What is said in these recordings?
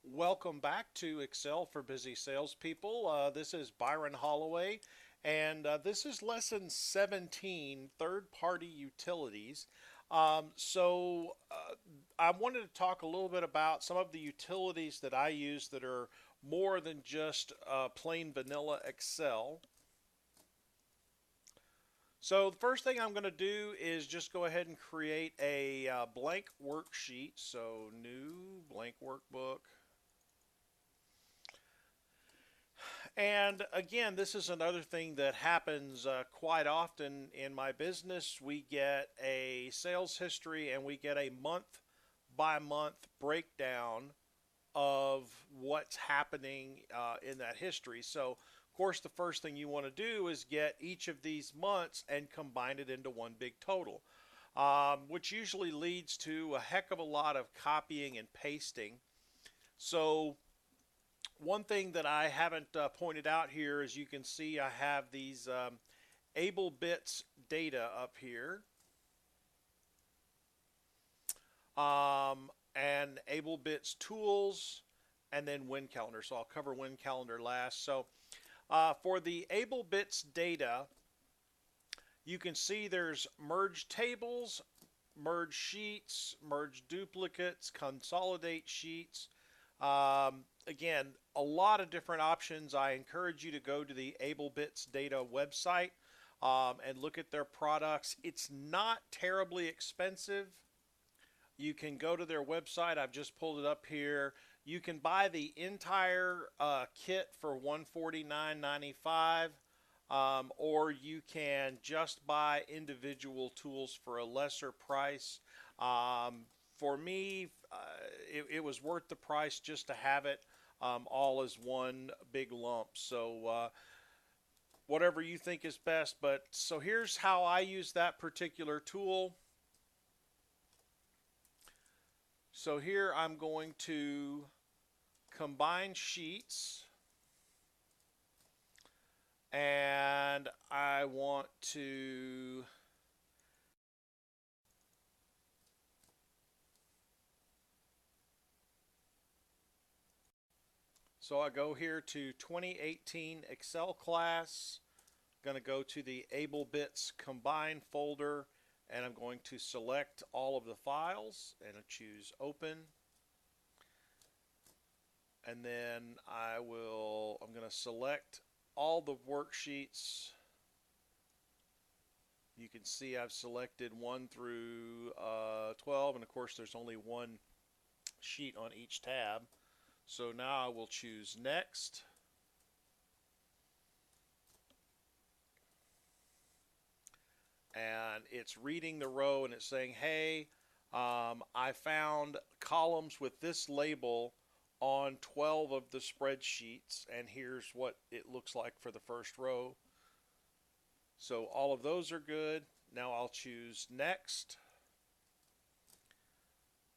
Welcome back to Excel for Busy Salespeople. This is Byron Holloway, and this is lesson 17, third-party utilities. I wanted to talk a little bit about some of the utilities that I use that are more than just plain vanilla Excel. So the first thing I'm going to do is just go ahead and create a blank worksheet. So new blank workbook. And again, this is another thing that happens quite often in my business. We get a sales history and we get a month by month breakdown of what's happening in that history. So, of course, the first thing you want to do is get each of these months and combine it into one big total, which usually leads to a heck of a lot of copying and pasting. So, one thing that I haven't pointed out here, as you can see, I have these able bits data up here, and able bits tools, and then win calendar. So I'll cover win calendar last. So for the able bits data, you can see there's merge tables, merge sheets, merge duplicates, consolidate sheets. Again, a lot of different options. I encourage you to go to the AbleBits Data website and look at their products. It's not terribly expensive. You can go to their website. I've just pulled it up here. You can buy the entire kit for $149.95, or you can just buy individual tools for a lesser price. For me, it was worth the price just to have it all as one big lump. So whatever you think is best. But so here's how I use that particular tool. So here I'm going to combine sheets, and I want to so I go here to 2018 Excel class, going to go to the AbleBits combine folder, and I'm going to select all of the files and choose open. And then I'm going to select all the worksheets. You can see I've selected 1 through 12, and of course there's only one sheet on each tab. So now I will choose next. And it's reading the row and it's saying, hey, I found columns with this label on 12 of the spreadsheets, and here's what it looks like for the first row. So all of those are good. Now I'll choose next.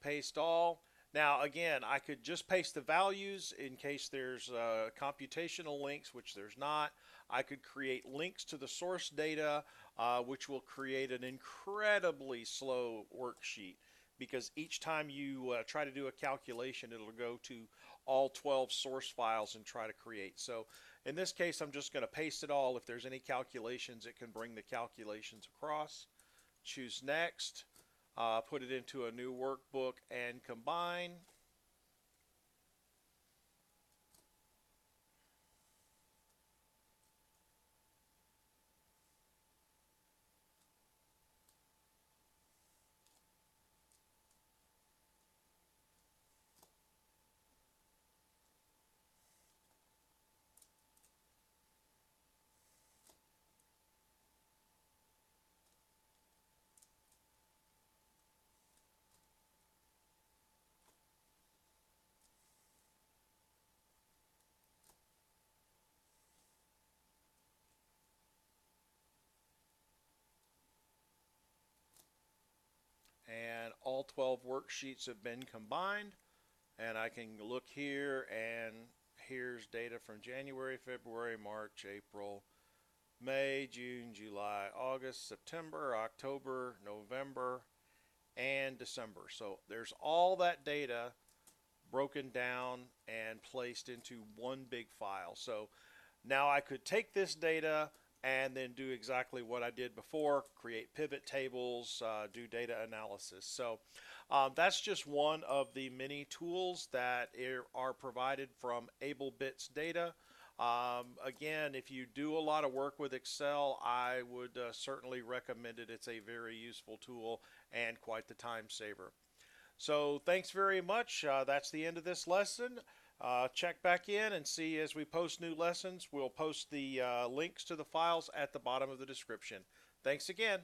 Paste all. Now again, I could just paste the values in case there's computational links, which there's not. I could create links to the source data, which will create an incredibly slow worksheet, because each time you try to do a calculation, it'll go to all 12 source files and try to create. So in this case, I'm just going to paste it all. If there's any calculations, it can bring the calculations across. Choose next. Put it into a new workbook and combine. And all 12 worksheets have been combined, and I can look here, and here's data from January, February, March, April, May, June, July, August, September, October, November, and December. So there's all that data broken down and placed into one big file. So now I could take this data and then do exactly what I did before, create pivot tables, do data analysis. So that's just one of the many tools that are provided from AbleBits Data. Again, if you do a lot of work with Excel, I would certainly recommend it. It's a very useful tool and quite the time saver. So thanks very much. That's the end of this lesson. Check back in and see as we post new lessons. We'll post the links to the files at the bottom of the description. Thanks again.